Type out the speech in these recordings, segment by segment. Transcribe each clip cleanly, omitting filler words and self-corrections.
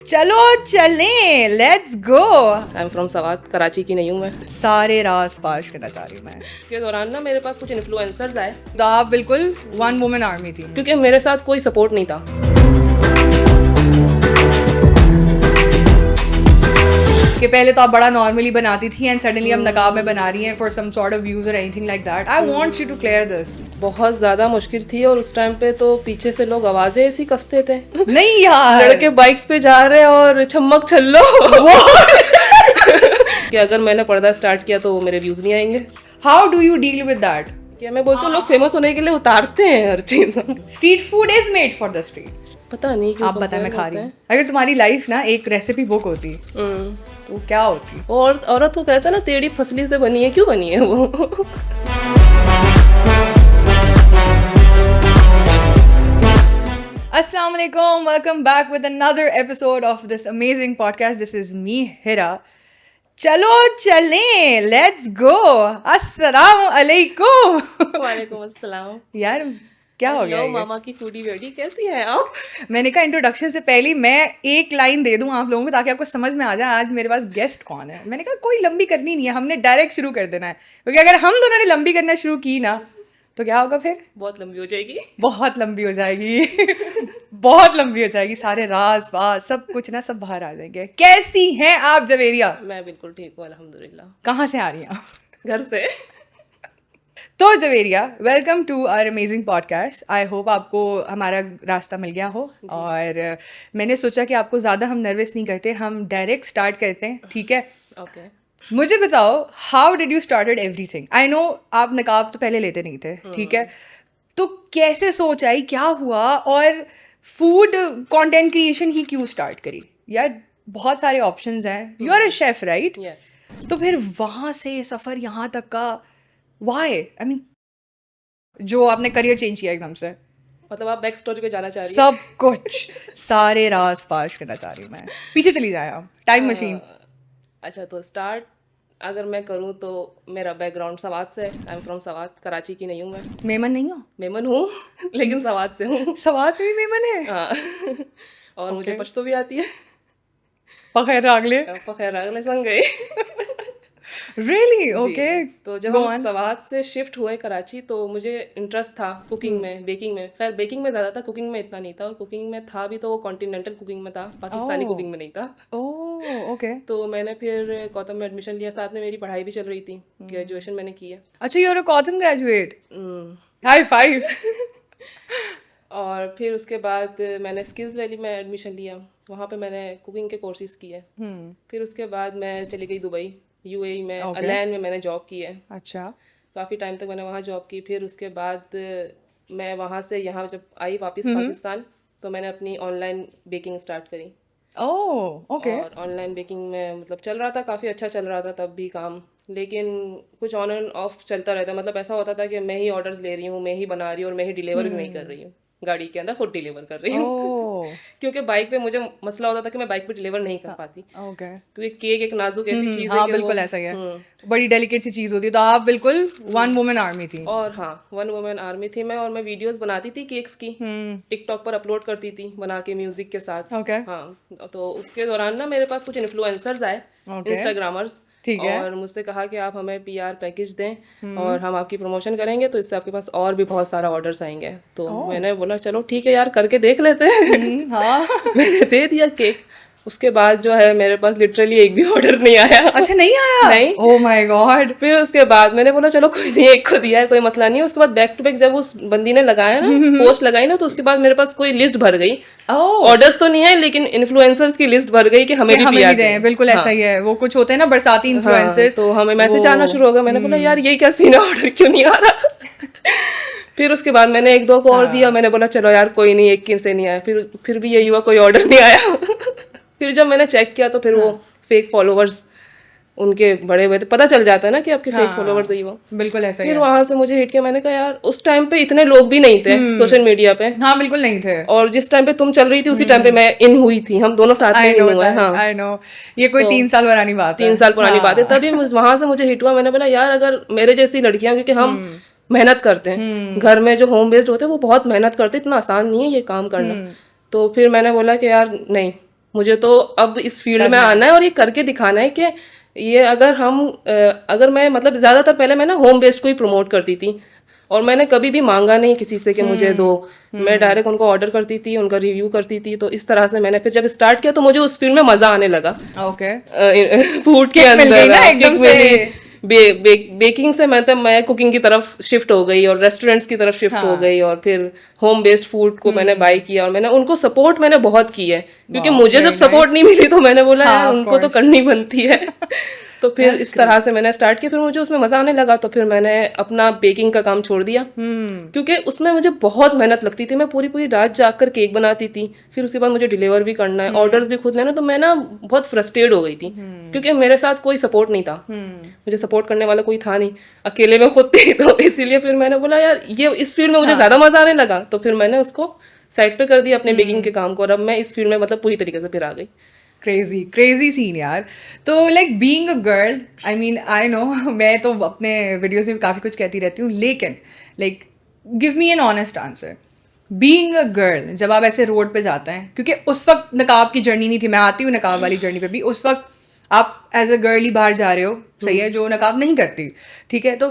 चलो चलें, let's go. I am from Swat, Karachi की नहीं हूँ मैं। सारे राज पाश करना चाह रही हूँ मैं। के दौरान ना मेरे पास कुछ इन्फ्लुएंसर्स आए, तो आप बिल्कुल वन वुमन आर्मी थी। क्योंकि मेरे साथ कोई सपोर्ट नहीं था। कि पहले तो आप बड़ा नॉर्मली बनाती थी एंड सडनली हम नकाब में बना रही हैं for some sort of views और anything like that. I want you to clear this. बहुत ज़्यादा मुश्किल थी और उस टाइम पे तो पीछे से लोग आवाज़ें ऐसी कसते थे। नहीं यार, लड़के बाइक्स पे जा रहे हैं और छमक छल्लो कि अगर मैंने पर्दा स्टार्ट किया तो मेरे व्यूज़ नहीं आएंगे। How do you deal with that? क्या मैं बोलती हूँ, लोग फेमस होने के लिए उतारते हैं हर चीज़। Street food is made for the street. पता नहीं क्यों आप बताएं, compare मैं खा रही होते हूँ। अगर तुम्हारी लाइफ ना एक रेसिपी बुक होती हैं। तो क्या होती? और औरत को कहता है ना, टेढ़ी फसली से बनी है, क्यों बनी है वो? Assalamu alaikum, welcome back with another episode of this amazing podcast. This is me, Hira. चलो चलें, let's go. अस्सलाम अलैकुम। वालेकुम अस्सलाम। यार क्या हो गया हेलो ये? मामा की फूडी बेटी, कैसी हैं आप? मैंने कहा इंट्रोडक्शन से पहले मैं एक लाइन दे दूं आप लोगों को ताकि आपको समझ में आ जाए आज मेरे पास गेस्ट कौन है। मैंने कहा कोई लंबी करनी नहीं है, हमने डायरेक्ट शुरू कर देना है, क्योंकि अगर हम दोनों ने लंबी करना शुरू की ना तो क्या होगा फिर? बहुत लंबी हो जाएगी। बहुत लंबी हो जाएगी। बहुत लंबी हो जाएगी। सारे राज वाज सब कुछ ना सब बाहर आ जाएंगे। कैसी हैं आप जवेरिया? मैं बिल्कुल ठीक हूँ अल्हम्दुलिल्लाह। कहाँ से आ रही हैं आप? घर से। तो Javeria, welcome to our amazing podcast. I hope आपको हमारा रास्ता मिल गया हो और मैंने सोचा कि आपको ज़्यादा हम नर्वस नहीं करते, हम डायरेक्ट स्टार्ट करते हैं, ठीक है? ओके। मुझे बताओ, how did you started everything? I know आप नकाब तो पहले लेते नहीं थे, ठीक है? तो कैसे सोच आई, क्या हुआ और फूड कंटेंट क्रिएशन ही क्यों स्टार्ट करी? यार बहुत सारे ऑप्शंस हैं, you are a chef right? Yes. तो फिर वहाँ से सफ़र यहाँ तक का वाई, आई मीन जो आपने करियर चेंज किया एकदम से, मतलब आप बैक स्टोरी पे जाना चाह रही सब कुछ सारे राज पाश करना चाह रही हूँ मैं। पीछे चली जाए आप, टाइम मशीन। अच्छा, तो स्टार्ट अगर मैं करूँ तो मेरा बैकग्राउंड सवात से है। I am from Swat, Karachi की नहीं हूँ मैं। मेमन नहीं हो? मेमन हूँ लेकिन सवात से हूँ। सवात में भी मेमन है? हाँ। और मुझे Okay. पश्तो भी आती है। पखेर रागले। खैर अगले संग गए। रियली? ओके, तो जब गो हम ऑन। सवात से शिफ्ट हुए कराची तो मुझे इंटरेस्ट था कुकिंग में, बेकिंग में। खैर बेकिंग में ज़्यादा था, कुकिंग में इतना नहीं था। और कुकिंग में था भी तो वो कॉन्टिनेंटल कुकिंग में था, पाकिस्तानी कुकिंग में नहीं था। Oh okay. तो मैंने फिर गौतम में एडमिशन लिया, साथ में मेरी पढ़ाई भी चल रही थी, ग्रेजुएशन मैंने की है। अच्छा, you are a cotton graduate? Hmm. High five. और फिर उसके बाद मैंने स्किल्स वैली में एडमिशन लिया, वहाँ पे मैंने कुकिंग के कोर्सेज किए। फिर उसके बाद मैं चली गई दुबई, यूएई में, अलैन में मैंने जॉब की है। अच्छा। काफ़ी टाइम तक मैंने वहाँ जॉब की। फिर उसके बाद मैं वहाँ से यहाँ जब आई वापस पाकिस्तान तो मैंने अपनी ऑनलाइन बेकिंग स्टार्ट करी। Oh okay. और ऑनलाइन बेकिंग में मतलब चल रहा था, काफ़ी अच्छा चल रहा था तब भी काम, लेकिन कुछ ऑन एंड ऑफ चलता रहता। मतलब ऐसा होता था कि मैं ही ऑर्डर्स ले रही हूँ, मैं ही बना रही हूँ और मैं ही डिलीवर भी मैं ही कर रही हूँ, गाड़ी के अंदर खुद डिलीवर कर रही हूँ। ओह क्योंकि बाइक पे मुझे मसला होता था कि मैं बाइक पे डिलीवर नहीं कर पाती, ओके। क्योंकि केक एक नाजुक ऐसी चीज़ है हाँ कि बिल्कुल वो ऐसा ही है, बड़ी डेलिकेट सी चीज़ होती है। तो आप बिल्कुल वन वुमन आर्मी थी? और हाँ, वन वुमेन आर्मी थी मैं। और मैं वीडियोस बनाती थी केक्स की, टिकटॉक पर अपलोड करती थी बना के म्यूजिक के साथ। ओके हाँ, तो उसके दौरान ना मेरे पास कुछ इन्फ्लुएंसर्स आए, इंस्टाग्रामर्स, ठीक है। और मुझसे कहा कि आप हमें पीआर पैकेज दें और हम आपकी प्रमोशन करेंगे, तो इससे आपके पास और भी बहुत सारा ऑर्डर्स आएंगे। तो मैंने बोला चलो ठीक है यार, करके देख लेते हैं। हाँ। मैंने दे दिया केक। उसके बाद जो है मेरे पास लिटरली एक भी ऑर्डर नहीं आया। अच्छा नहीं आया? नहीं। Oh my God. फिर उसके बाद मैंने बोला चलो कोई नहीं, एक को दिया है, कोई मसला नहीं है। उसके बाद बैक टू बैक जब उस बंदी ने लगाया ना, पोस्ट लगाई ना, तो उसके बाद मेरे पास कोई लिस्ट भर गई। ऑर्डर्स तो नहीं है लेकिन इन्फ्लुएंसर्स की लिस्ट भर गई कि हमें भी हमें भी दें। बिल्कुल ऐसा ही है, वो कुछ होते हैं ना बरसाती इन्फ्लुएंसर्स। तो हमें मैसेज आना शुरू हो गया। मैंने बोला यार ये क्या सीन है, ऑर्डर क्यों नहीं आ रहा? फिर उसके बाद मैंने एक दो को और दिया। मैंने बोला चलो यार कोई नहीं, एक से नहीं आया। फिर भी यही हुआ, कोई ऑर्डर नहीं आया। फिर जब मैंने चेक किया तो फिर वो फेक फॉलोवर्स उनके बड़े हुए थे। पता चल जाता है ना कि आपके फेक फॉलोवर्स ही वो। बिल्कुल ऐसा ही फिर वहां से मुझे हिट किया। मैंने कहा यार उस टाइम पे इतने लोग भी नहीं थे सोशल मीडिया पे। हाँ बिल्कुल नहीं थे। और जिस टाइम पे तुम चल रही थी उसी टाइम पे मैं इन हुई थी, हम दोनों साथ में इन हुए। हाँ आई नो, ये कोई 3 साल पुरानी बात है। 3 साल पुरानी बात है। तभी वहां से मुझे हिट हुआ। मैंने बोला यार अगर मेरे जैसी लड़कियां, क्योंकि हम मेहनत करते हैं घर में, जो होम बेस्ड होते हैं वो बहुत मेहनत करते हैं, इतना आसान नहीं है ये काम करना। तो फिर मैंने बोला कि यार नहीं, मुझे तो अब इस फील्ड में आना है और ये करके दिखाना है कि ये अगर मैं मतलब ज्यादातर पहले मैं ना होम बेस्ड को ही प्रमोट करती थी और मैंने कभी भी मांगा नहीं किसी से कि मुझे दो। मैं डायरेक्ट उनको ऑर्डर करती थी, उनका रिव्यू करती थी। तो इस तरह से मैंने फिर जब स्टार्ट किया तो मुझे उस फील्ड में मजा आने लगा। ओके फूड के Kick मिल गई अंदर ना एकदम kick से। मिली। बेकिंग से मैं कुकिंग की तरफ शिफ्ट हो गई और रेस्टोरेंट्स की तरफ शिफ्ट हो गई और फिर होम बेस्ड फूड को मैंने बाय किया और मैंने उनको सपोर्ट मैंने बहुत की है, क्योंकि Wow, मुझे जब very सपोर्ट nice. नहीं मिली तो मैंने बोला हाँ, यार of उनको तो course. करनी बनती है। तो फिर That's इस तरह से मैंने स्टार्ट किया। फिर मुझे उसमें मजा आने लगा तो फिर मैंने अपना बेकिंग का काम छोड़ दिया, क्योंकि उसमें मुझे बहुत मेहनत लगती थी। मैं पूरी पूरी रात जाकर केक बनाती थी, फिर उसके बाद मुझे डिलीवर भी करना है, ऑर्डर्स भी खुद लेना। तो मैं ना बहुत फ्रस्ट्रेट हो गई थी, क्योंकि मेरे साथ कोई सपोर्ट नहीं था, मुझे सपोर्ट करने वाला कोई था नहीं, अकेले में खुद थी। तो इसीलिए फिर मैंने बोला यार ये इस फील्ड में मुझे ज्यादा मजा आने लगा, तो फिर मैंने उसको साइड पे कर दिया अपने बेकिंग के काम को, और अब मैं इस फील्ड में मतलब पूरी तरीके से फिर आ गई। क्रेजी सीन यार। तो like being a girl, I mean I know मैं तो अपने वीडियोस में काफ़ी कुछ कहती रहती हूँ, लेकिन like give me an honest answer. Being a girl, जब आप ऐसे रोड पे जाते हैं, क्योंकि उस वक्त नकाब की जर्नी नहीं थी, मैं आती हूँ नकाब वाली जर्नी पे भी, उस वक्त आप एज अ गर्ल ही बाहर जा रहे हो, सही है, जो नकाब नहीं करती, ठीक है। तो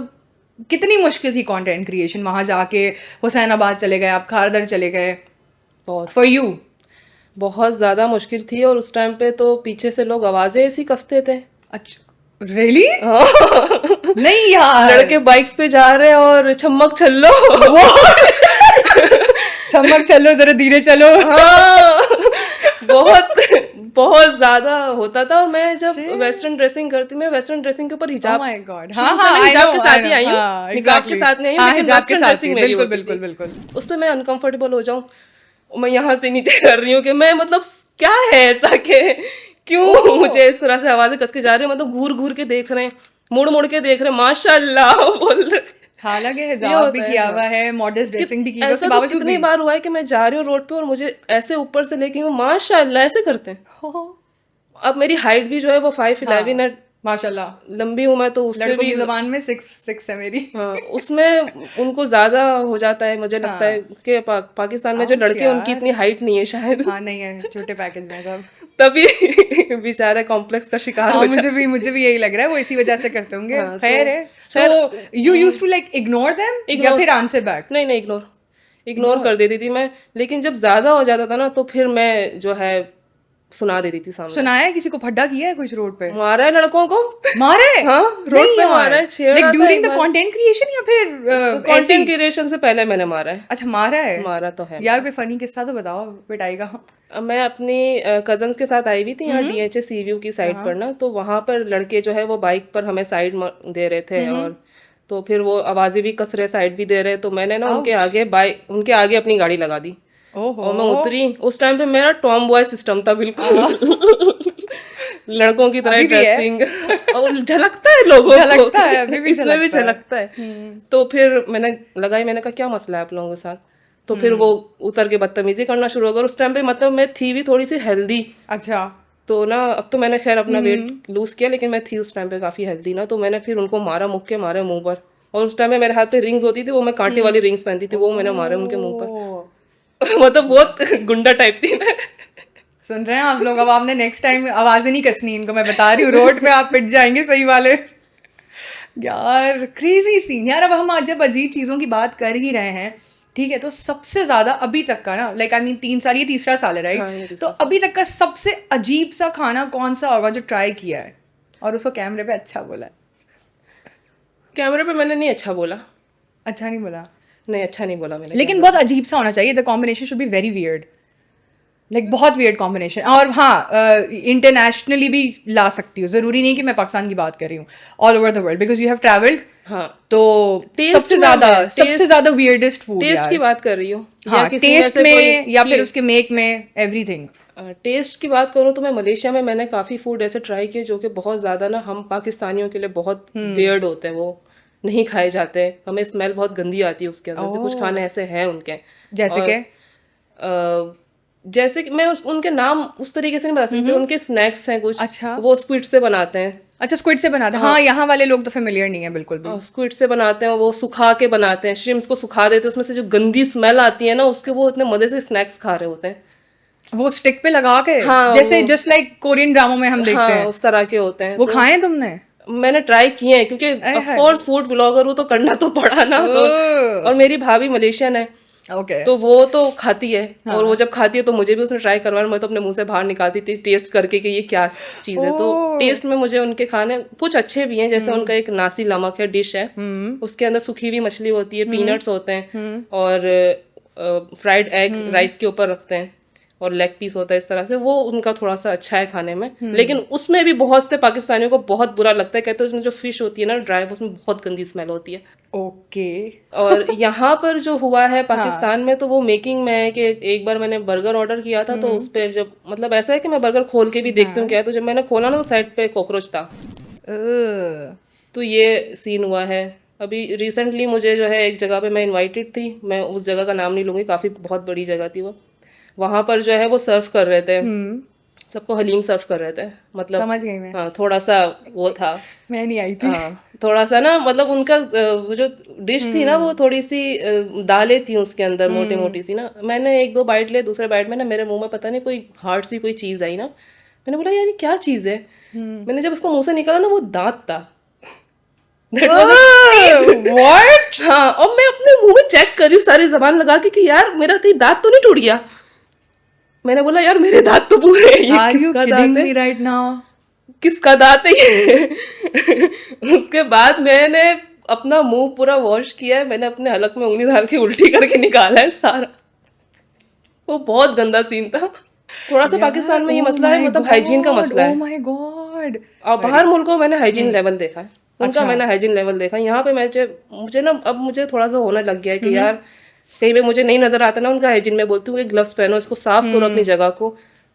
कितनी मुश्किल थी कंटेंट क्रिएशन, वहाँ जाके हुसैनाबाद चले गए आप, खारदर चले गए, बहुत फॉर यू? बहुत ज्यादा मुश्किल थी। और उस टाइम पे तो पीछे से लोग आवाजें ऐसी कसते थे। अच्छा, रियली? हाँ। नहीं यार, लड़के बाइक्स पे जा रहे हैं और छम्मक छल्लो। चमक चलो जरा धीरे चलो। हाँ। बहुत बहुत ज्यादा होता था। और मैं जब वेस्टर्न ड्रेसिंग करती, मैं वेस्टर्न ड्रेसिंग के ऊपर Oh हिजाब, my God. शुरू हाँ से हाँ, मैं I हिजाब know, के I साथ ही know. आई हूँ, हाँ, निकाब के exactly. साथ नहीं आई हूँ, हाँ, लेकिन हिजाब के वेस्टर्न साथ ड्रेसिंग ही, मेरी बिल्कुल होती बिल्कुल थी। बिल्कुल। उस पे मैं अनकंफर्टेबल हो जाऊं, मैं यहाँ से नीचे कर रही हूँ कि मैं मतलब क्या है ऐसा के क्यों मुझे इस तरह से आवाजें कस के जा रही है, मतलब घूर घूर के देख रहे हैं, मुड़ मुड़ के देख रहे हैं, माशाल्लाह बोल रहे हैं। हालांकि ये हिजाब भी होता है, किया हाँ। हुआ है, मॉडर्न ड्रेसिंग भी की हुई है, उसके ऐसा तो बावजूद कितनी भी। बार हुआ है कि मैं जा रही हूँ रोड पे और मुझे ऐसे ऊपर से लेके वो माशाल्लाह ऐसे करते हैं। हो, अब मेरी हाइट भी जो है वो 5'11" हाँ, है, माशाल्लाह। लंबी हूँ मैं, तो उस पे लड़कों भी की जबान में 6'6" है मेरी। हाँ उसमें उनको ज्यादा हो जाता है। मुझे लगता है हाँ, कि पाकिस्तान में जो आउच लड़के हैं उनकी यार। इतनी हाइट नहीं है शायद। हाँ, नहीं है, छोटे पैकेज में सब। तभी बेचारे कॉम्प्लेक्स का शिकार हाँ, हो मुझे जाते भी मुझे भी यही लग रहा है, वो इसी वजह से करते हैं। होंगे। हाँ तो खैर है। तो खैर you use to like ignore them या इग्नोर, फिर आंसर बैक? नहीं नहीं इग्नोर, इग्नोर इग्नोर। कर देती थी मैं। लेकिन जब ज्यादा हो जाता था ना तो फिर मैं जो है सुना देती थी सामने। सुनाया है किसी को, फड्डा किया है कुछ रोड पे? मारा है लड़कों को। मारे? हाँ रोड नहीं पे मारा यार, है, छेड़ा लाइक था ड्यूरिंग एक द बार। कंटेंट क्रिएशन या फिर ऐसे कंटेंट ही? क्रिएशन से पहले मैंने मारा है। अच्छा, मारा है। मारा तो है। यार कोई फनी किस्सा तो बताओ, पिटाएगा। अब मैं अपनी कजन्स के साथ आई हुई थी यहाँ DHA सीव्यू की साइड पर ना, तो वहां पर लड़के जो है वो बाइक पर हमें साइड दे रहे थे, और तो फिर वो आवाजें भी कस रहे, साइड भी दे रहे, तो मैंने ना आउच। उनके आगे अपनी गाड़ी लगा दी ओहो। और मैं उतरी। उस टाइम पे मेरा टॉम बॉय सिस्टम था बिल्कुल। लड़कों की तरह अभी भी है। ड्रेसिंग, और झलकता है लोगों को, झलकता है, अभी भी इसमें भी झलकता है। झलकता है। तो फिर मैंने लगाई, मैंने कहा क्या मसला है आप लोगों के साथ। तो फिर वो उतर के बदतमीजी करना शुरू हो गया। उस टाइम पे मतलब मैं थी भी थोड़ी सी हेल्दी, अच्छा। तो ना अब तो मैंने खैर अपना वेट लूज किया, लेकिन मैं थी उस टाइम पे काफी हेल्दी ना, तो मैंने फिर उनको मारा, मुक्के मारे मुंह पर। और उस टाइम में मेरे हाथ पे रिंग्स होती थी, वो मैं कांटे वाली रिंग्स पहनती थी, वो मैंने मारे उनके मुंह पर। ओह। मतलब बहुत गुंडा टाइप थी मैं। सुन रहे हैं आप लोग? अब आपने नेक्स्ट टाइम आवाजें नहीं कसनी इनको, मैं बता रही हूँ, रोड पे आप पिट जाएंगे सही वाले। यार क्रेजी सीन यार। अब हम आज जब अजीब चीज़ों की बात कर ही रहे हैं, ठीक है, तो सबसे ज़्यादा अभी तक का ना, लाइक आई मीन 3 साल, ये तीसरा साल है हाँ, ये राइट? तीसरा तो अभी तक का सबसे अजीब सा खाना कौन सा होगा जो ट्राई किया है और उसको कैमरे पे अच्छा बोला है? कैमरे पे मैंने नहीं अच्छा बोला, अच्छा नहीं बोला, नहीं अच्छा नहीं बोला मैंने। लेकिन बहुत अजीब सा होना चाहिए। The combination should be very weird, like बहुत वियर्ड कॉम्बिनेशन। और हाँ, इंटरनेशनली भी ला सकती हूँ, ज़रूरी नहीं कि मैं पाकिस्तान की बात कर रही हूँ, all over the world, because you have travelled. हाँ तो टेस्ट सबसे में ज्यादा है, सबसे ज्यादा वियर्डेस्ट फूड टेस्ट यार। की बात कर रही हूँ, हाँ, किसी में टेस्ट से में कोई या फिर उसके मेक में, एवरीथिंग। टेस्ट की बात करूँ तो मैं मलेशिया में मैंने काफ़ी फूड ऐसे ट्राई किए जो कि बहुत ज़्यादा ना हम पाकिस्तानियों के लिए बहुत वियर्ड होते हैं, वो नहीं खाए जाते हैं, हमें स्मेल बहुत गंदी आती है उसके अंदर से। कुछ खाने ऐसे हैं उनके, जैसे और, के जैसे कि मैं उनके नाम उस तरीके से नहीं बता सकती। उनके स्नैक्स हैं कुछ, अच्छा। वो स्क्विड से बनाते हैं। अच्छा, स्क्विड से बनाते हैं। हाँ, यहाँ वाले लोग तो फेमिलियर नहीं है बिल्कुल भी। स्क्विड से बनाते हैं, वो सुखा के बनाते हैं, श्रिम्स को सुखा देते हैं, उसमें से जो गंदी स्मेल आती है ना उसके, वो इतने मजे से स्नैक्स खा रहे होते हैं। वो स्टिक पे लगा के, हाँ, जैसे जस्ट लाइक कोरियन ड्रामा में हम देखते हाँ हैं, उस तरह के होते हैं। वो तो खाए तुमने? मैंने ट्राई किए हैं क्योंकि आय ऑफ हाय। कोर्स फूड ब्लॉगर हूँ तो करना तो पड़ा ना। तो ओह, और मेरी भाभी मलेशियन है ओके। तो वो तो खाती है, और वो जब खाती है तो मुझे भी उसने ट्राई करवाया, मैं तो अपने मुंह से बाहर निकालती थी टेस्ट करके कि ये क्या चीज़ है। तो ओह, टेस्ट में मुझे उनके खाने कुछ अच्छे भी हैं, जैसे उनका एक नासी नमक है डिश है, उसके अंदर सूखी हुई मछली होती है, पीनट्स होते हैं, और फ्राइड एग राइस के ऊपर रखते हैं, और लेग पीस होता है इस तरह से, वो उनका थोड़ा सा अच्छा है खाने में। लेकिन उसमें भी बहुत से पाकिस्तानियों को बहुत बुरा लगता है, कहते हैं उसमें जो फिश होती है ना ड्राई, उसमें बहुत गंदी स्मेल होती है। ओके। और यहाँ पर जो हुआ है पाकिस्तान में, तो वो मेकिंग में है कि एक बार मैंने बर्गर ऑर्डर किया था, तो उस पर जब मतलब ऐसा है कि मैं बर्गर खोल के भी देखती हूँ क्या है, तो जब मैंने खोला ना तो साइड पे कॉकरोच था। तो ये सीन हुआ है। अभी रिसेंटली मुझे जो है एक जगह पे मैं इनवाइटेड थी, मैं उस जगह का नाम नहीं लूँगी, काफ़ी बहुत बड़ी जगह थी वो। वहाँ पर जो है वो सर्व कर रहे थे, सबको हलीम सर्व कर रहे थे, मतलब समझ गई मैं। हाँ थोड़ा सा वो था। मैं नहीं आई थी। हाँ थोड़ा सा ना, मतलब उनका वो जो डिश थी ना वो थोड़ी सी दालें थी उसके अंदर मोटी मोटी सी ना। मैंने एक दो बाइट ले, दूसरे बाइट में ना मेरे मुंह में पता नहीं कोई हार्ड सी कोई चीज़ आई ना। मैंने बोला यार ये क्या चीज़ है। मैंने जब उसको मुंह से निकाला ना वो दांत था। That was a teeth. What? हाँ, और मैं अपने मुंह में चेक कर रही हूँ सारी जबान लगा के कि यार मेरा कहीं दांत तो नहीं टूट गया। मैंने बोला यार मेरे दांत तो पूरे हैं, ये आर यू किसका दांत किडिंग है, मी राइट नाउ? किसका दांत है ये। उसके बाद मैंने अपना मुंह पूरा वॉश किया है, मैंने अपने हलक में उंगली डाल के उल्टी करके निकाला है सारा। वो बहुत गंदा सीन था। थोड़ा सा पाकिस्तान में ये मसला है, मतलब हाइजीन का मसला ओ है। My God. और बाहर मुल्कों में मैंने हाइजीन लेवल देखा है, उनका मैंने हाइजीन लेवल देखा। यहाँ पे मुझे ना अब मुझे थोड़ा सा होने लग गया है कि यार कहीं पे मुझे नहीं नजर आता ना उनका हाइजीन, में बोलती हूँ कि ग्लव्स पहनो, इसको साफ करो अपनी जगह को,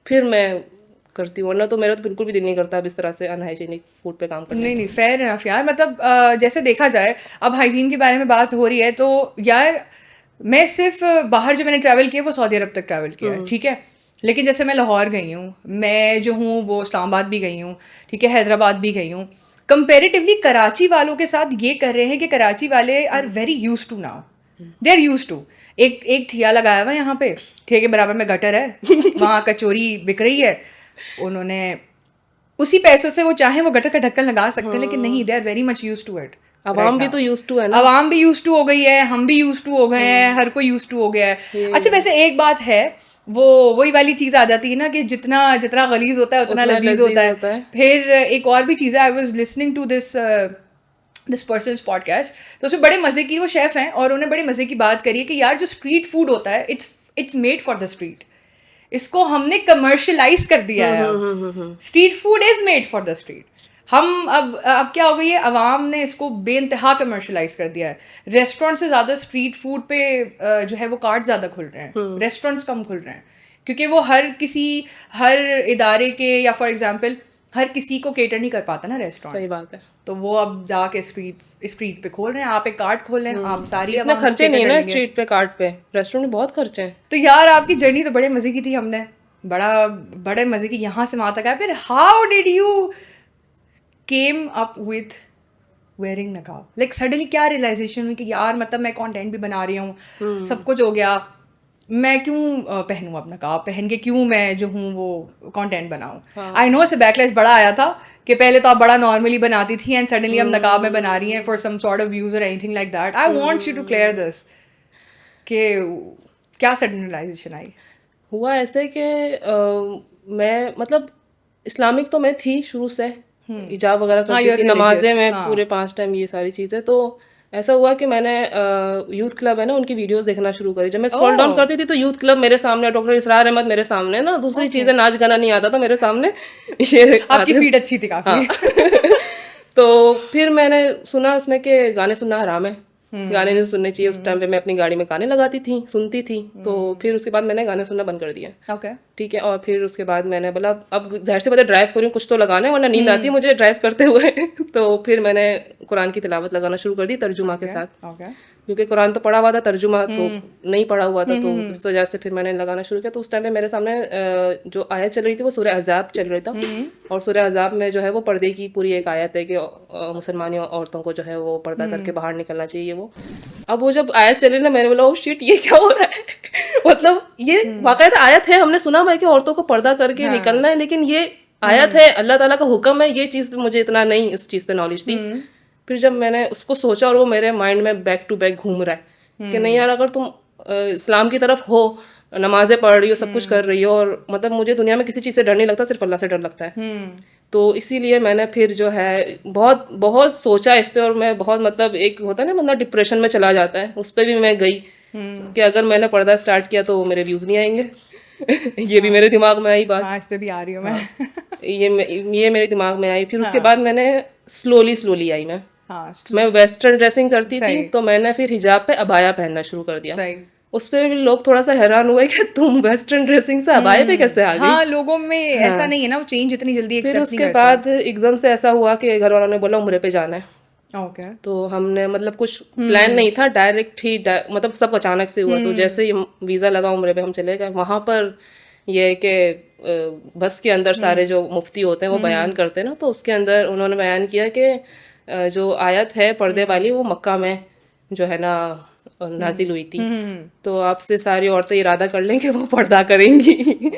फिर मैं करती हूँ, वरना तो मेरा तो बिल्कुल भी दिल नहीं करता अब इस तरह से अनहाइजीनिक फूड पे काम करने। नहीं नहीं, फेयर इनफ यार। मतलब जैसे देखा जाए, अब हाइजीन के बारे में बात हो रही है तो यार मैं सिर्फ बाहर जो मैंने ट्रैवल किया वो सऊदी अरब तक ट्रैवल किया है, ठीक है। लेकिन जैसे मैं लाहौर गई हूँ, मैं जो हूँ वो इस्लामाबाद भी गई हूँ, ठीक है, हैदराबाद भी गई हूँ। कंपेरेटिवली कराची वालों के साथ ये कर रहे हैं कि कराची वाले are very use to now, they are use to. एक ठिया लगाया हुआ यहाँ पे, ठिया के बराबर में गटर है, वहाँ कचौरी बिक रही है, उन्होंने उसी पैसों से वो चाहे वो गटर का ढक्कन लगा सकते हैं, लेकिन नहीं, they are very much use to it. अवाम भी तो यूज टू है ना, अवाम भी यूज टू हो गई है, हम भी यूज टू हो गए हैं, हर कोई यूज टू हो गया है। अच्छा वैसे एक बात है, वो वही वाली चीज आ जाती है ना कि जितना जितना गलीज होता है उतना लजीज होता है। फिर एक और भी चीज़ है, I was listening to this person's podcast, तो उसमें बड़े मज़े की, वो शेफ़ हैं और उन्होंने बड़े मज़े की बात करी है कि यार जो स्ट्रीट फूड होता है it's made for the street, इसको हमने कमर्शलाइज कर दिया है। अब street food is made for the street. हम अब क्या हो गई है, अवाम ने इसको बेइंतहा कमर्शलाइज कर दिया है। रेस्टोरेंट से ज़्यादा स्ट्रीट फूड पे जो है वो कार्ड ज़्यादा खुल रहे हैं, रेस्टोरेंट्स कम खुल रहे हैं, क्योंकि वो हर इदारे के, या फॉर एग्जांपल हर किसी को केटर नहीं कर पाता ना रेस्टोरेंट। सही बात है। तो वो अब जाके स्ट्रीट पे खोल रहे हैं। आप एक कार्ट खोल रहे हैं, आप सारी इतने खर्चे नहीं है ना स्ट्रीट पे कार्ट पे, रेस्टोरेंट में बहुत खर्चे हैं। तो यार आपकी जर्नी तो बड़े मज़े की थी, हमने बड़े मज़े की यहाँ से वहाँ तक आया। फिर how did you came up with wearing नकाब? लाइक सडनली क्या रियलाइजेशन हुई कि यार मतलब मैं कंटेंट भी बना रही हूँ, सब कुछ हो गया, मैं क्यों पहनूँ अब नकाब, पहन के क्यों मैं जो हूँ वो कंटेंट बनाऊँ? आई नो से बैकलैश बड़ा आया था कि पहले तो आप बड़ा नॉर्मली बनाती थी एंड सडनली अब नकाब में बना रही हैं for some sort of views और anything like that. I want you to clear this कि क्या सडन रियलाइजेशन आई? हुआ ऐसे कि मैं मतलब इस्लामिक तो मैं थी शुरू से, हिजाब वगैरह करती थी, नमाजें में पूरे 5 टाइम, ये सारी चीज़ें। तो ऐसा हुआ कि मैंने यूथ क्लब है ना उनकी वीडियोस देखना शुरू करी। जब मैं स्क्रॉल डाउन करती थी तो यूथ क्लब मेरे सामने, डॉक्टर इसरार अहमद मेरे सामने ना, दूसरी चीज़ें नाच गाना नहीं आता था मेरे सामने। ये आपकी फीड अच्छी थी काफ़ी। तो फिर मैंने सुना उसमें कि गाने सुनना हराम है, गाने नहीं सुनने चाहिए। उस टाइम पे मैं अपनी गाड़ी में गाने लगाती थी, सुनती थी। तो फिर उसके बाद मैंने गाने सुनना बंद कर दिया। ओके, ठीक है। और फिर उसके बाद मैंने बोला अब जाहिर सी बात है ड्राइव करूँ, कुछ तो लगाना है वरना नींद आती है मुझे ड्राइव करते हुए। तो फिर मैंने कुरान की तिलावत लगाना शुरू कर दी तर्जुमा के साथ, ओके। क्योंकि कुरान तो पढ़ा हुआ था, तर्जुमा तो नहीं पढ़ा हुआ था। तो इस वजह से फिर मैंने लगाना शुरू किया। तो उस टाइम पे मेरे सामने जो आयत चल रही थी वो सूरह अहज़ाब चल रही था। और सूरह अहज़ाब में जो है वो पर्दे की पूरी एक आयत है कि मुसलमानी औरतों को जो है वो पर्दा करके बाहर निकलना चाहिए। वो अब वो जब आयत चले ना, मैंने बोला ओ शिट ये क्या हो रहा है। मतलब ये बाकायदा आयत है, हमने सुना हुआ है कि औरतों को पर्दा करके निकलना है, लेकिन ये आयत है, अल्लाह ताला का हुक्म है, ये चीज पे मुझे इतना नहीं इस चीज पे नॉलेज थी। फिर जब मैंने उसको सोचा और वो मेरे माइंड में बैक टू बैक घूम रहा है कि नहीं यार, अगर तुम इस्लाम की तरफ हो, नमाजें पढ़ रही हो, सब कुछ कर रही हो, और मतलब मुझे दुनिया में किसी चीज़ से डर नहीं लगता, सिर्फ अल्लाह से डर लगता है। तो इसीलिए मैंने फिर जो है बहुत बहुत सोचा इस पे, और मैं बहुत मतलब एक होता है ना बंदा डिप्रेशन में चला जाता है, उस पर भी मैं गई कि अगर मैंने पर्दा स्टार्ट किया तो मेरे व्यूज़ नहीं आएंगे। ये भी मेरे दिमाग में आई बात। हाँ, इस पे भी आ रही हूँ मैं। ये मेरे दिमाग में आई। फिर उसके बाद मैंने स्लोली आई हाँ, मैं वेस्टर्न ड्रेसिंग करती सही। थी, तो मैंने फिर हिजाब पे अबाया पहनना शुरू कर दिया। सही। उस पे भी लोग थोड़ा सा हैरान हुए कि तुम वेस्टर्न ड्रेसिंग से अबाए पे कैसे आ गई। हाँ, लोगों में ऐसा नहीं है ना, वो चेंज इतनी जल्दी फिर एक्सेप्ट नहीं उसके करते। बाद एकदम से ऐसा हुआ कि घर वालों ने बोला उम्रे पे जाना है। ओके। तो हमने मतलब कुछ प्लान नहीं था, डायरेक्ट ही मतलब सब अचानक से हुआ। तो जैसे ही वीज़ा लगा उम्रे पे हम चले गए। वहाँ पर ये है कि बस के अंदर सारे जो मुफ्ती होते हैं वो बयान करते हैं ना, तो उसके अंदर उन्होंने बयान किया कि जो आयत है पर्दे वाली वो मक्का में जो है ना नाजिल हुई थी। तो आपसे सारी औरतें इरादा कर लें कि वो पर्दा करेंगी।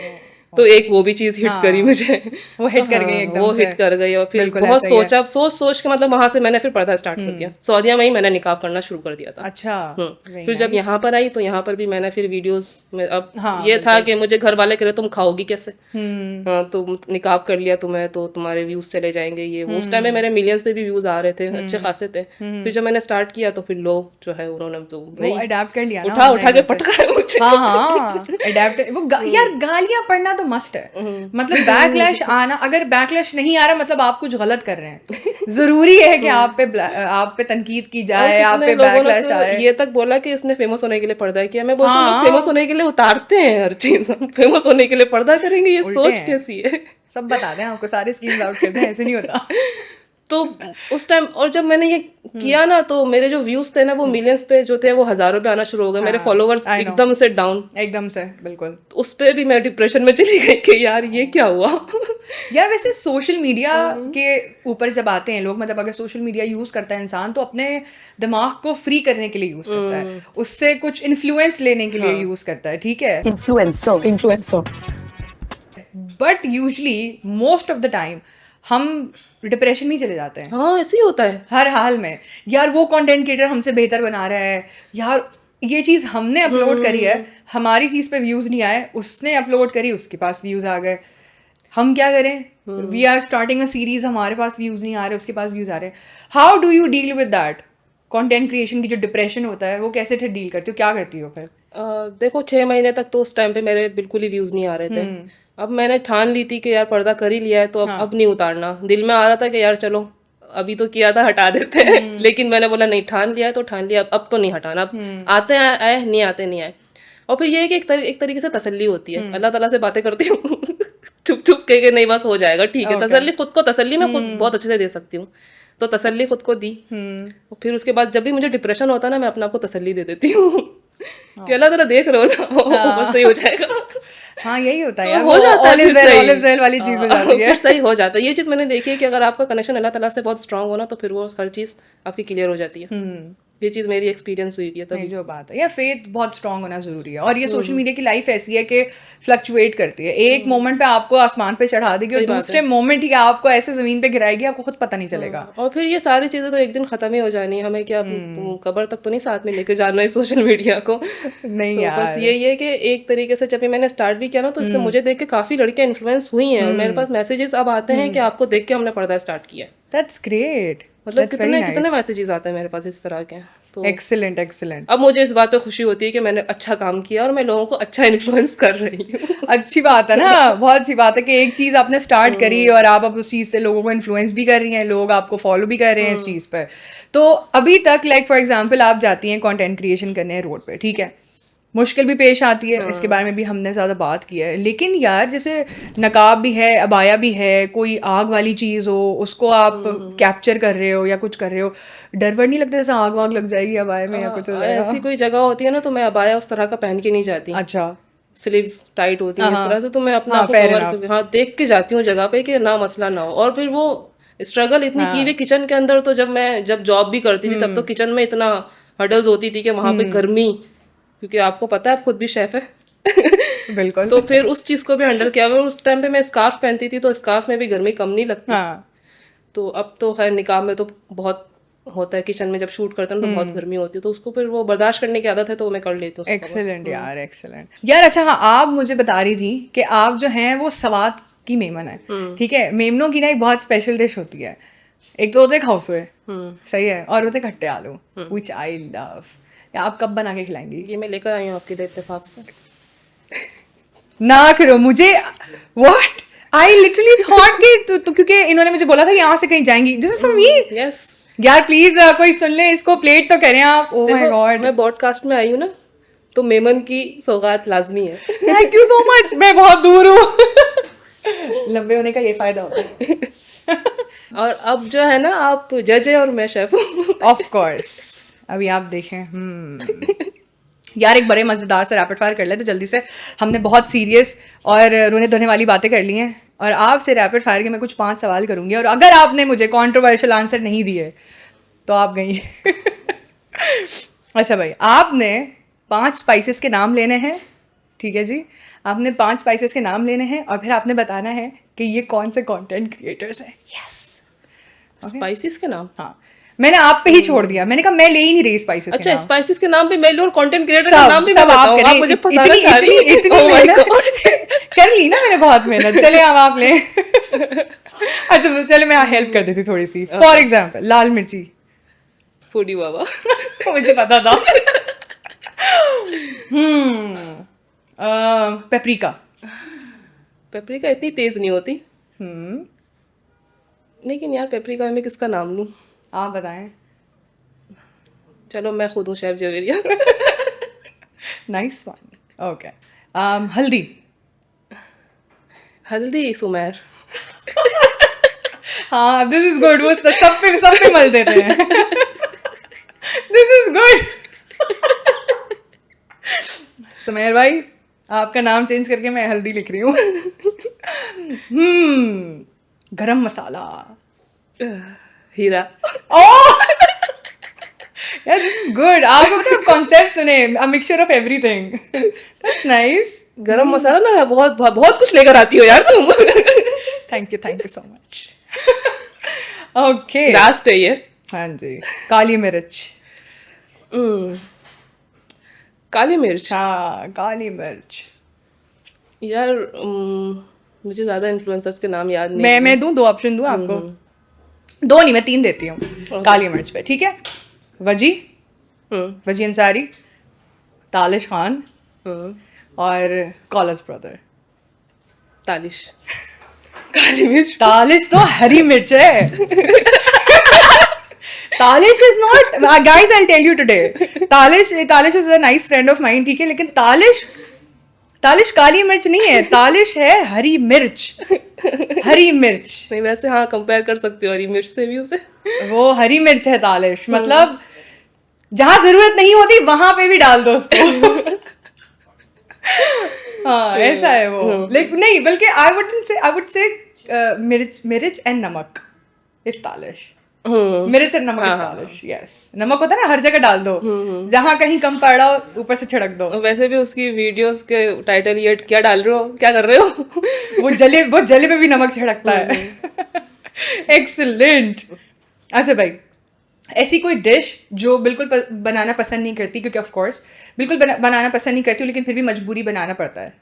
तो एक वो भी चीज़ हिट करी मुझे। वो हिट कर गई हाँ, एकदम वो से। हिट कर गई। और फिर बिल्कुल बहुत ऐसा ही है। सोच के मतलब वहां से मैंने फिर पर्दा स्टार्ट कर दिया। सऊदीया में ही मैंने निकाब करना शुरू कर दिया था। अच्छा। फिर जब यहाँ पर आई तो यहाँ पर भी मैंने फिर वीडियोस में अब हाँ, ये था कि मुझे घर वाले कह रहे तुम खाओगी कैसे, हाँ, तुम निकाब कर लिया तुम्हें तो तुम्हारे व्यूज चले जाएंगे ये वो। उस टाइम में मेरे मिलियंस पे भी व्यूज आ रहे थे, अच्छे खासे थे। फिर जब मैंने स्टार्ट किया तो फिर लोग जो है उन्होंने तो वो अडेप्ट कर लिया ना, उठा के पटका मुझे। हाँ, अडेप्ट वो यार गालियां पढ़ना तो मस्ट है। मतलब बैकलैश आना, अगर बैकलैश नहीं आ रहा मतलब आप कुछ गलत कर रहे हैं। जरूरी है कि आप पे तनकीद की जाए, आप पे बैकलैश आए। ये तक बोला कि उसने फेमस होने के लिए पर्दा किया। मैं बोलती हूँ लोग फेमस होने के लिए उतारते हैं हर चीज, फेमस होने के लिए पर्दा करेंगे, ये सोच कैसी है। सब बता दें आपको, सारे स्कीम्स आउट कर दें, ऐसे नहीं होता। तो उस टाइम और जब मैंने ये किया ना तो मेरे जो व्यूज थे ना वो मिलियंस पे जो थे वो हजारों पे आना शुरू हो गए। मेरे फॉलोवर्स एकदम से डाउन, एकदम से बिल्कुल। उस पे भी मैं डिप्रेशन में चली गई कि यार ये क्या हुआ। यार वैसे सोशल मीडिया के ऊपर जब आते हैं लोग, मतलब अगर सोशल मीडिया यूज करता है इंसान तो अपने दिमाग को फ्री करने के लिए यूज करता है, उससे कुछ इन्फ्लुएंस लेने के लिए यूज करता है, ठीक है, influencer. But usually most of the time हम डिप्रेशन में चले जाते हैं। हाँ ऐसे ही होता है हर हाल में। यार वो कंटेंट क्रिएटर हमसे बेहतर बना रहा है, यार ये चीज़ हमने अपलोड करी है, हमारी चीज़ पे व्यूज़ नहीं आए, उसने अपलोड करी उसके पास व्यूज़ आ गए, हम क्या करें, we are starting a series, हमारे पास व्यूज़ नहीं आ रहे, उसके पास व्यूज़ आ रहे हैं। How do you deal with that? Content creation की जो डिप्रेशन होता है वो कैसे डील करती हो, क्या करती हो फिर? देखो 6 महीने तक तो उस टाइम पे मेरे बिल्कुल ही व्यूज नहीं आ रहे थे। अब मैंने ठान ली थी कि यार पर्दा कर ही लिया है तो अब नहीं उतारना। दिल में आ रहा था कि यार चलो अभी तो किया था हटा देते हैं, लेकिन मैंने बोला नहीं, ठान लिया है तो ठान लिया, अब तो नहीं हटाना। अब आते हैं आए, नहीं आते नहीं आए। और फिर ये है कि एक तरीके से तसल्ली होती है, अल्लाह ताला से बातें करती हूँ चुप चुप के नहीं बस हो जाएगा, ठीक है। तसल्ली खुद को, तसल्ली मैं खुद बहुत अच्छे से दे सकती हूँ, तो तसल्ली खुद को दी। और फिर उसके बाद जब भी मुझे डिप्रेशन होता है ना मैं अपने आप को तसल्ली दे देती हूँ कि अल्लाह ताला देख रहे हो ना, बस सही हो जाएगा। हाँ यही होता है यार, हो जाता है, ऑल इज वेल वाली चीज हो जाती है, फिर सही हो जाता है। ये चीज मैंने देखी है कि अगर आपका कनेक्शन अल्लाह ताला से बहुत स्ट्रांग हो ना तो फिर वो हर चीज आपकी क्लियर हो जाती है। ये चीज मेरी एक्सपीरियंस हुई है तभी। जो बात है, या फेथ बहुत स्ट्रांग होना जरूरी है। और ये सोशल मीडिया की लाइफ ऐसी है कि फ्लक्चुएट करती है, एक मोमेंट पे आपको आसमान पे चढ़ा देगी और दूसरे मोमेंट ही आपको ऐसे जमीन पे गिराएगी, आपको खुद पता नहीं चलेगा। और फिर ये सारी चीजें तो एक दिन खत्म ही हो जानी है, हमें क्या कब्र तक तो नहीं साथ में लेके जाना है सोशल मीडिया को। नहीं तो यार, बस यही है कि एक तरीके से जब मैंने स्टार्ट भी किया ना तो इससे मुझे देख के काफी लड़कियां इन्फ्लुएंस हुई हैं, और मेरे पास मैसेजेस अब आते हैं कि आपको देख के हमने पर्दा स्टार्ट किया है। That's great. मतलब कितने मैसेजेस आते हैं मेरे पास इस तरह के। तो एक्सीलेंट। अब मुझे इस बात पे खुशी होती है कि मैंने अच्छा काम किया और मैं लोगों को अच्छा इन्फ्लुएंस कर रही हूँ। अच्छी बात है ना, बहुत अच्छी बात है कि एक चीज आपने स्टार्ट करी और आप अब उस चीज से लोगों को इन्फ्लुएंस भी कर रही हैं, लोग आपको फॉलो भी कर रहे हैं इस चीज पर। तो अभी तक लाइक फॉर एग्जांपल आप जाती हैं कंटेंट क्रिएशन करने रोड पे, ठीक है, मुश्किल भी पेश आती है, इसके बारे में भी हमने ज़्यादा बात की है, लेकिन यार जैसे नकाब भी है, अबाया भी है, कोई आग वाली चीज़ हो उसको आप कैप्चर कर रहे हो या कुछ कर रहे हो, डर वर नहीं लगता जैसे आग वाग लग जाएगी अबाया में या कुछ हो जाएगा? ऐसी कोई जगह होती है ना तो मैं अबाया उस तरह का पहन के नहीं जाती। अच्छा, स्लीव्स टाइट होती हैं इस तरह से, तो मैं अपना कवर करके हाँ देख के जाती हूँ जगह पे कि ना मसला ना हो। और फिर वो स्ट्रगल इतनी की हुई किचन के अंदर, तो जब जॉब भी करती थी तब तो किचन में इतना हर्डल्स होती थी कि वहाँ पे गर्मी, क्योंकि आपको पता है आप खुद भी शेफ है बिल्कुल। तो फिर उस चीज को भी हैंडल किया। और उस टाइम पे मैं स्कार्फ पहनती थी, तो स्कार्फ में भी गर्मी कम नहीं लगती। हाँ, तो अब तो खैर निकाह में तो बहुत होता है, किचन में जब शूट करते हैं तो बहुत गर्मी होती है, तो उसको फिर वो बर्दाश्त करने की आदत है, तो वो मैं कर लेती हूँ उसको cover। एक्सेलेंट यार, एक्सेलेंट यार। अच्छा हाँ, आप मुझे बता रही थी कि आप जो हैं वो सवात की मेमन है, ठीक है। मेमनों की ना एक बहुत स्पेशल डिश होती है, एक तो होते हैं खाउसुए, सही है, और होते हैं खट्टे आलू, विच आई लव। आप कब बना के खिलाएंगी? ये मैं लेकर आई हूँ आपके लिए इत्तेफाक से। ना करो मुझे, व्हाट, आई लिटरली थॉट कि तो क्योंकि इन्होंने मुझे बोला था कि यहाँ से कहीं जाएंगी, this is for me. Yes, यार प्लीज कोई सुन ले इसको, प्लेट तो करें आप। ओह माय गॉड, मैं ब्रॉडकास्ट में आई हूँ ना, तो मेमन की सौगात लाजमी है। Thank you so much. मैं बहुत दूर हूँ। लंबे होने का ये फायदा होता है। और अब जो है ना, आप जज है और मैं शेफ हूँ। ऑफ कोर्स, अभी आप देखें। यार एक बड़े मजेदार से रैपिड फायर कर ले तो जल्दी से, हमने बहुत सीरियस और रोने धोने वाली बातें कर ली हैं, और आपसे रैपिड फायर के मैं कुछ 5 सवाल करूंगी, और अगर आपने मुझे कंट्रोवर्शियल आंसर नहीं दिए तो आप गई। अच्छा भाई, आपने 5 स्पाइसेस के नाम लेने हैं, ठीक है जी। आपने 5 स्पाइसेस के नाम लेने हैं और फिर आपने बताना है कि ये कौन से कंटेंट क्रिएटर्स हैं। यस, स्पाइसेस के नाम? हाँ, मैंने आप पे ही छोड़ दिया, मैंने कहा मैं ले ही नहीं रही स्पाइसेस के अच्छा, नाम। स्पाइसेस के नाम पे मैं लूं और कंटेंट क्रिएटर का सब नाम भी सब मैं आप बताऊं? करें। आप मुझे फंसाना इतनी चाह रही इतनी हैं? इतनी Oh my मेहनत God। कर ली ना मैंने, बहुत मेहनत। चले अब आप ले। अच्छा चले, मैं हेल्प कर देती थोड़ी सी। फॉर एग्जाम्पल लाल मिर्ची। फूडी बाबा। मुझे पता था। पेपरिका। पेपरिका इतनी तेज नहीं होती, लेकिन यार पेपरिका में किसका नाम लूं? आप बताएं। चलो मैं खुद हूँ chef Javeria. Nice one, okay. हल्दी। हल्दी सुमेर। हाँ, दिस इज गुड। वो सब पे मल देते हैं। This is good. सुमेर भाई, आपका नाम चेंज करके मैं हल्दी लिख रही हूँ। गरम मसाला। हीरा। ओह यार, दिस इज गुड। आपको पता है कॉन्सेप्ट सुने, a mixture of everything. That's nice. गरम मसाला ना, बहुत बहुत बहुत कुछ लेकर आती हो यार तुम। Thank you so much. Okay, last है ये। हाँ जी। काली मिर्च। काली मिर्च। हाँ, काली मिर्च। यार मुझे ज्यादा इन्फ्लुएंसर्स के नाम याद नहीं मैं दूं 2 ऑप्शन दूं आपको? 2 नहीं, मैं 3 देती हूँ। काली मिर्च पे, ठीक है। वजी, वजी अंसारी, तालिश खान और कॉलर्स ब्रदर। तालिश। काली मिर्च। तालिश तो हरी मिर्च है। Talish is not, guys I tell you today, Talish is a nice friend of mine, ठीक है, लेकिन तालिश काली मिर्च नहीं है, तालिश है हरी मिर्च। हरी मिर्च। नहीं, वैसे हाँ कंपेयर कर सकती हो हरी मिर्च से भी उसे। वो हरी मिर्च है तालिश, मतलब जहां जरूरत नहीं होती वहां पे भी डाल दो उसको। हाँ, ऐसा है वो। लेकिन नहीं, बल्कि आई वुड से मिर्च एंड नमक इस तालिश। मिर्च और नमक इस तालिश, यस। नमक होता है ना, हर जगह डाल दो, जहां कहीं कम पड़ रहा हो ऊपर से छिड़क दो। वैसे भी उसकी वीडियोस के टाइटल ये क्या डाल रहे हो, क्या कर रहे हो? वो जले पे भी नमक छिड़कता है। एक्सीलेंट। अच्छा भाई, ऐसी कोई डिश जो बिल्कुल बनाना पसंद नहीं करती, क्योंकि ऑफ कोर्स बिल्कुल बनाना पसंद नहीं करती हूँ, लेकिन फिर भी मजबूरी बनाना पड़ता है।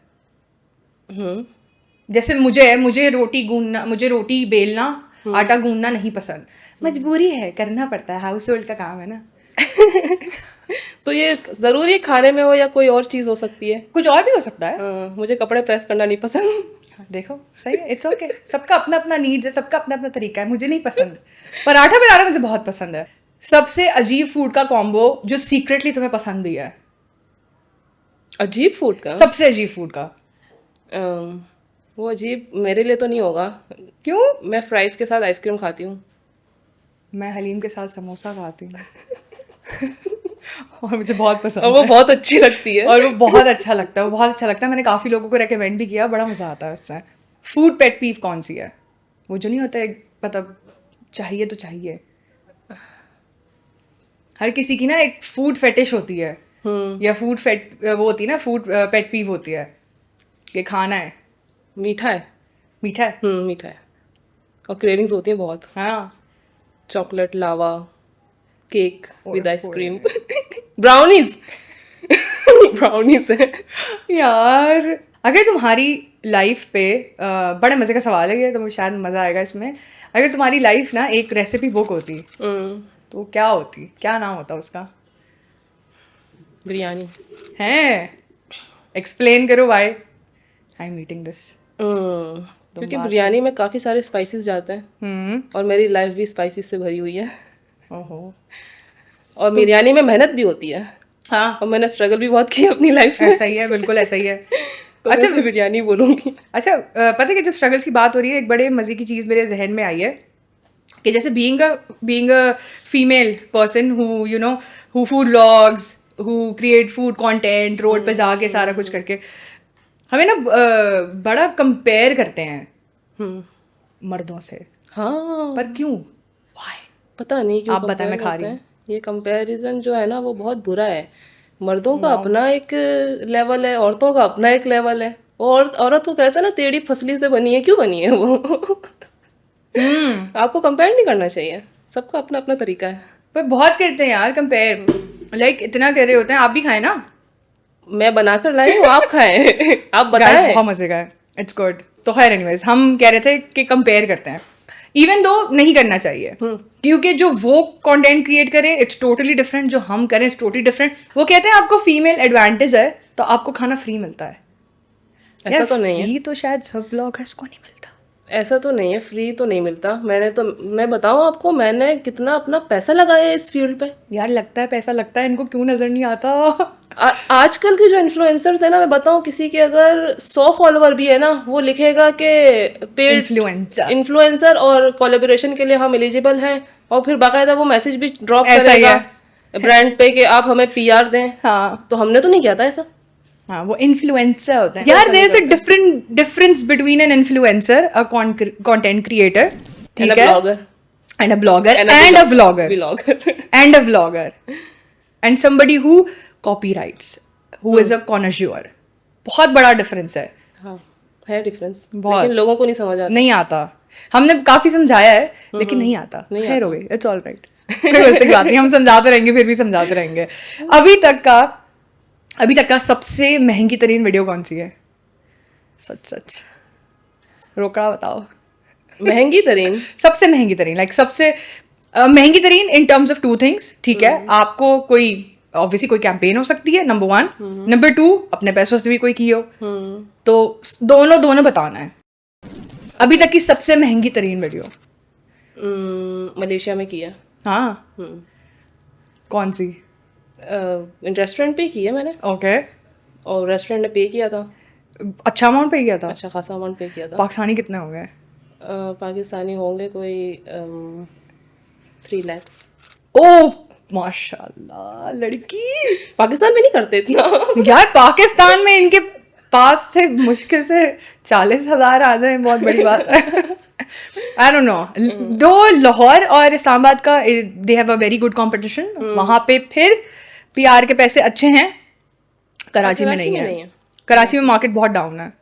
जैसे मुझे रोटी बेलना, आटा गूंदना नहीं पसंद, मजबूरी है, करना पड़ता है, हाउस होल्ड का काम है ना। तो ये जरूरी खाने में हो या कोई और चीज हो सकती है? कुछ और भी हो सकता है। मुझे कपड़े प्रेस करना नहीं पसंद। देखो सही है, इट्स ओके। सबका अपना अपना नीड्स है, सबका अपना अपना तरीका है। मुझे नहीं पसंद, पराठा बनाना मुझे बहुत पसंद है। सबसे अजीब फूड का कॉम्बो जो सीक्रेटली तुम्हें पसंद भी है? अजीब फूड का? सबसे अजीब फूड का। वो अजीब मेरे लिए तो नहीं होगा। क्यों? मैं फ्राइज के साथ आइसक्रीम खाती हूँ। मैं हलीम के साथ समोसा खाती हूँ। और मुझे बहुत पसंद और वो बहुत अच्छी लगती है। और वो बहुत अच्छा लगता है, वो बहुत अच्छा लगता है। मैंने काफ़ी लोगों को रेकमेंड भी किया, बड़ा मज़ा आता है उससे। फूड पेट पीव कौन सी है? वो जो नहीं होता है, मतलब चाहिए तो चाहिए। हर किसी की ना एक फूड फेटिश होती है, या फूड फेट वो होती है ना, फूड पेट पीव होती है कि खाना है, मीठा है। मीठा है। मीठा है। और क्रेविंग्स होती है बहुत। हाँ चॉकलेट लावा, केक विद ओए आइसक्रीम, ब्राउनीज। ब्राउनीज है। यार, अगर तुम्हारी लाइफ पे बड़े मज़े का सवाल है ये, तो शायद मज़ा आएगा इसमें। अगर तुम्हारी लाइफ ना एक रेसिपी बुक होती तो क्या होती, क्या नाम होता उसका? बिरयानी। है, एक्सप्लेन करो why I am eating this. क्योंकि बिरयानी में काफ़ी सारे स्पाइसेस जाते हैं और मेरी लाइफ भी स्पाइसेस से भरी हुई है। ओहो। और बिरयानी में मेहनत भी होती है हाँ, और मैंने स्ट्रगल भी बहुत किया अपनी लाइफ में। ऐसा ही है, बिल्कुल ऐसा ही है। तो अच्छा, मैं बिरयानी बोलूँगी। अच्छा, पता है कि जब स्ट्रगल्स की बात हो रही है, एक बड़े मज़े की चीज़ मेरे जहन में आई है कि जैसे being a female person who you know who food vlogs, who create food content, road पे जाके सारा कुछ करके, हमें ना बड़ा कंपेयर करते हैं मर्दों से। हाँ, पर क्यों, व्हाई? पता नहीं क्यों आप बताएं, कंपेयर मैं खा करते रही हूँ। हैं। ये कंपैरिजन जो है ना वो बहुत बुरा है। मर्दों का अपना एक लेवल है, औरतों का अपना एक लेवल है। और औरत को कहते हैं ना टेढ़ी फसली से बनी है, क्यों बनी है वो? आपको कंपेयर नहीं करना चाहिए, सबका अपना अपना तरीका है। पर बहुत करते हैं यार कंपेयर, लाइक इतना कर रहे होते हैं। आप भी खाएं ना, मैं बनाकर लाई हूँ, आप खाएं। आप गाइस बताएं। बहुत मजे का है, इट्स गुड। तो खैर एनीवेज, हम कह रहे थे कि कंपेयर करते हैं, इवन दो नहीं करना चाहिए, क्योंकि जो वो कंटेंट क्रिएट करे इट्स टोटली डिफरेंट, जो हम करें इट्स टोटली डिफरेंट। वो कहते हैं आपको फीमेल एडवांटेज है तो आपको खाना फ्री मिलता है। ऐसा यार तो नहीं है। फ्री तो शायद सब ब्लॉगर्स को नहीं मिलता। ऐसा तो नहीं है, फ्री तो नहीं मिलता। मैं बताऊं आपको, मैंने कितना अपना पैसा लगाया है इस फील्ड पे। यार लगता है पैसा लगता है, इनको क्यों नजर नहीं आता? आजकल के जो इन्फ्लुएंसर्स है ना, मैं बताऊं किसी के अगर 100 फॉलोवर भी है ना, वो लिखेगा कि पेड इन्फ्लुएंसर इन्फ्लुएंसर और कोलैबोरेशन के लिए हम एलिजिबल हैं, और फिर बाकायदा वो मैसेज भी ड्रॉप ऐसा ही करेगा ब्रांड पे कि आप हमें पीआर दें। हाँ तो हमने तो नहीं किया था ऐसा। हाँ, वो इन्फ्लुएंसर होता है यार। There is a difference between an influencer, a content creator, and ठीक अ है, blogger and a blogger and and a a vlogger vlogger. And a vlogger and somebody who copyrights, who is a connoisseur. बहुत बड़ा difference है, हाँ, है difference, बहुत। लेकिन लोगों को नहीं समझ आता। नहीं आता, हमने काफी समझाया है लेकिन नहीं आता। नहीं खैर आता। हो गई, इट्स ऑल राइट। कोई गलती बात नहीं, हम समझाते रहेंगे, फिर भी समझाते रहेंगे। अभी तक का सबसे महंगी तरीन वीडियो कौन सी है? सच सच रोकड़ा बताओ। महंगी तरीन सबसे महंगी तरीन, लाइक सबसे महंगी तरीन in terms of two things, ठीक है। आपको कोई ऑब्वियसली कोई कैंपेन हो सकती है, नंबर 1। नंबर 2, अपने पैसों से भी कोई की हो। तो दोनों बताना है। अभी तक की सबसे महंगी तरीन वीडियो मलेशिया में किया। हाँ, कौन सी? रेस्टोरेंट पे की है मैंने, ओके, और रेस्टोरेंट ने पे किया था। अच्छा अमाउंट पे किया था? अच्छा खासा अमाउंट पे किया था। पाकिस्तानी कितने हो गए? पाकिस्तानी होंगे कोई 3 lakhs। ओह माशाल्लाह, लड़की। पाकिस्तान में नहीं करते इतना। यार पाकिस्तान में इनके पास से मुश्किल से 40,000 आ जाए, बहुत बड़ी बात है। आई डोंट नो, दो लाहौर और इस्लामाबाद का they have a very good competition. वहां पे फिर पीआर के पैसे अच्छे हैं, कराची में नहीं है। कराची में मार्केट बहुत डाउन है।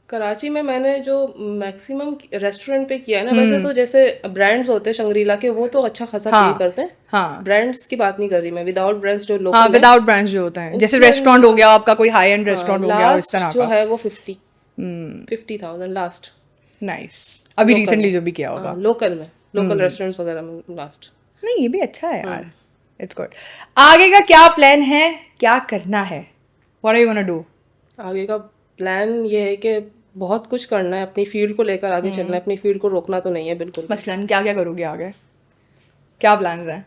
कराची में मैंने जो मैक्सिमम रेस्टोरेंट पे किया है ना, वैसे तो जैसे ब्रांड्स होते हैं शंग्रीला के, वो तो अच्छा खासा पे करते हैं। हाँ, ब्रांड्स की बात नहीं कर रही मैं, विदाउट ब्रांड्स जो लोकल हाँ, विदाउट ब्रांड्स जो होते हैं, जैसे रेस्टोरेंट हो गया आपका, कोई हाई एंड रेस्टोरेंट हो गया, इस तरह लास्ट जो का। है वो 50,000 लास्ट। नाइस, अभी रिसेंटली जो भी किया होगा लोकल रेस्टोरेंट्स वगैरह में लास्ट। नहीं, ये भी अच्छा है यार, इट्स गुड। आगे का क्या प्लान है, क्या करना है? What are you gonna do? आगे का प्लान ये है कि बहुत कुछ करना है, अपनी फील्ड को लेकर आगे चलना है, अपनी फील्ड को रोकना तो नहीं है बिल्कुल। मसलन क्या क्या करोगे आगे, क्या प्लान्स हैं?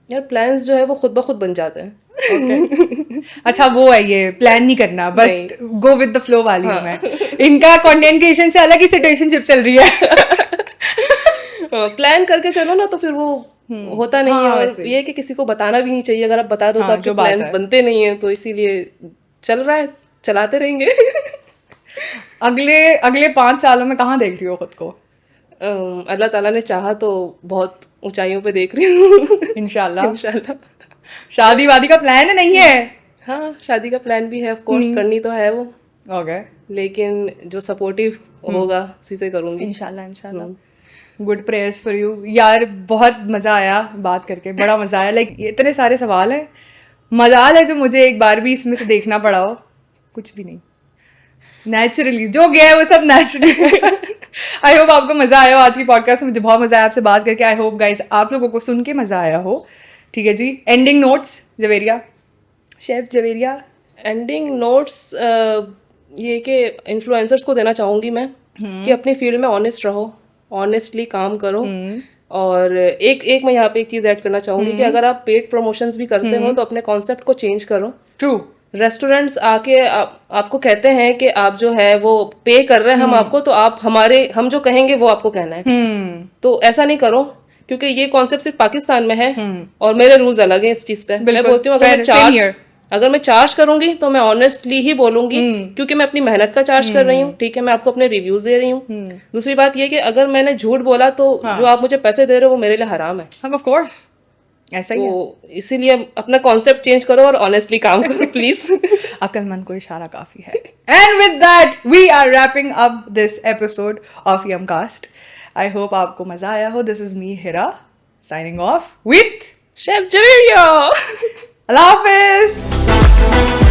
यार प्लान्स जो है वो खुद ब खुद बन जाते हैं। अच्छा वो है, ये प्लान नहीं करना, बस गो विद द फ्लो वाली हूँ मैं। इनका कंटेंट क्रिएशन से अलग ही सिचुएशनशिप चल रही है। प्लान करके चलो ना तो फिर वो होता नहीं है, और ये कि किसी को बताना भी नहीं चाहिए। अगर आप बता दो तो आपके प्लान्स बनते नहीं है, तो इसीलिए चल रहा है, चलाते रहेंगे। अगले 5 सालों में कहाँ देख रही हो खुद को? अल्लाह ताला ने चाहा तो बहुत ऊंचाइयों पे देख रही हूँ। इंशाल्लाह। इंशाल्लाह। शादी वादी का प्लान है नहीं है? हाँ, शादी का प्लान भी है, ऑफ कोर्स करनी तो है वो, ओके, लेकिन जो सपोर्टिव होगा उसी से करूंगी। इंशाल्लाह इंशाल्लाह। गुड प्रेयर्स फॉर यू यार। बहुत मज़ा आया बात करके, बड़ा मज़ा आया। लाइक इतने सारे सवाल हैं, मजाल है जो मुझे एक बार भी इसमें से देखना पड़ा हो। कुछ भी नहीं, नेचुरली जो गया है वो सब नेचुरली। आई होप आपको मज़ा आया हो आज की पॉडकास्ट में। मुझे बहुत मज़ा आया आपसे बात करके। आई होप गाइस आप लोगों को सुन के मज़ा आया हो। ठीक है जी, ending notes Javeria, chef Javeria. Ending notes ये कि इन्फ्लुएंसर्स को देना चाहूँगी मैं कि अपनी फील्ड में ऑनेस्ट रहो, ऑनेस्टली काम करो। और एक मैं यहाँ पे एक चीज़ ऐड करना चाहूँगी कि अगर आप पेड प्रमोशंस भी करते हो तो अपने कॉन्सेप्ट को चेंज करो। ट्रू, रेस्टोरेंट्स आके आपको कहते हैं कि आप जो है वो पे कर रहे हैं हम आपको, तो आप हम जो कहेंगे वो आपको कहना है। तो ऐसा नहीं करो, क्योंकि ये कॉन्सेप्ट सिर्फ पाकिस्तान में है और मेरे रूल्स अलग हैं इस चीज पे। मैं बोलती हूँ अगर मैं चार्ज करूंगी तो मैं ऑनेस्टली ही बोलूंगी, क्योंकि मैं अपनी मेहनत का चार्ज कर रही हूँ। ठीक है, मैं आपको अपने रिव्यूज दे रही हूँ। दूसरी बात ये कि अगर मैंने झूठ बोला तो जो आप मुझे पैसे दे रहे हो वो मेरे लिए हराम है। ऑफ कोर्स ऐसा ही है। तो इसीलिए अपना कॉन्सेप्ट चेंज करो और ऑनेस्टली काम करो प्लीज। अक्लमंद को इशारा काफी है। And with that we are wrapping up this episode of Yumcast. I hope आपको मजा आया हो। This is me Hira signing off with chef Javeria. अल्लाह हाफिज।